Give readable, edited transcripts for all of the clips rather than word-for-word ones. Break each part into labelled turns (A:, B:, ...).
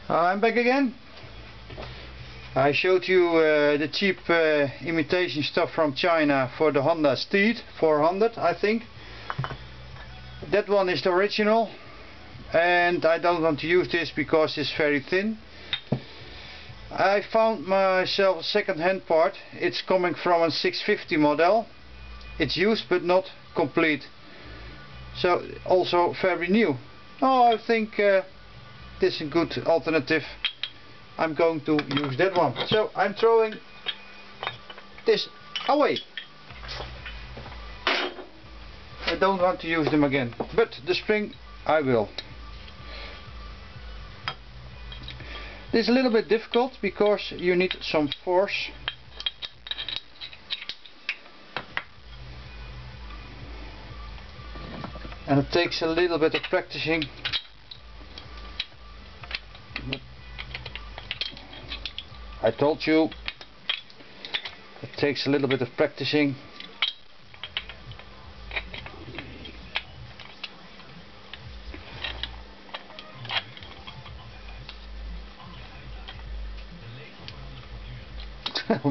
A: I'm back again. I showed you the cheap imitation stuff from China for the Honda Steed 400, I think. That one is the original, and I don't want to use this because it's very thin. I found myself a second-hand part. It's coming from a 650 model. It's used but not complete, so also very new. Oh, I think this is a good alternative. I'm going to use that one. So I'm throwing this away. I don't want to use them again, but the spring I will. This is a little bit difficult because you need some force. And it takes a little bit of practicing. I told you, it takes a little bit of practicing.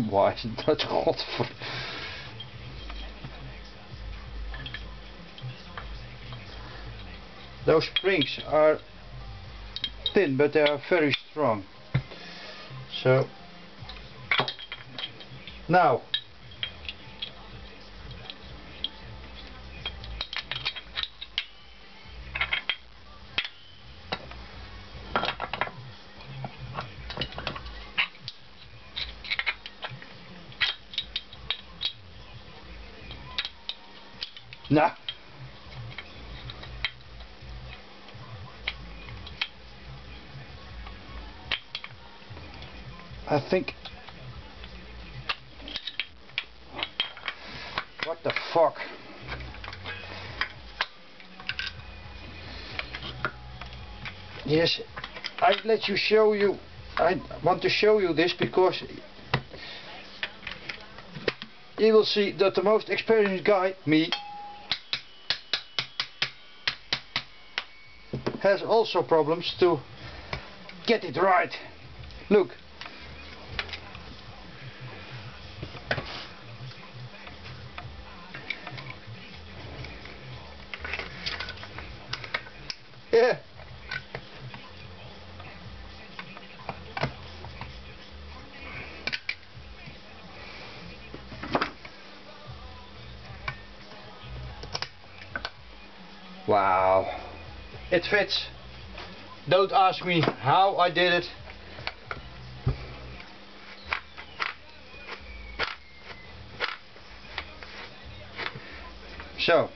A: Why is dat godver... Those springs are thin, but they are very strong. So now I think, what the fuck? Yes, I let you show you. I want to show you this because you will see that the most experienced guy, me, has also problems to get it right. Look. Yeah. Wow. It fits. Don't ask me how I did it. So,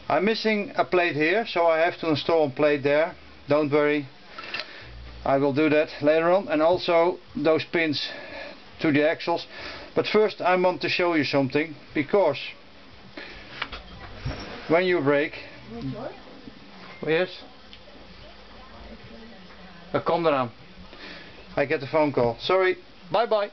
A: I'm missing a plate here, so I have to install a plate there. Don't worry, I will do that later on, and also those pins to the axles. But first I want to show you something, because when you brake, yes, kom eraan. I get a phone call. Sorry, bye bye.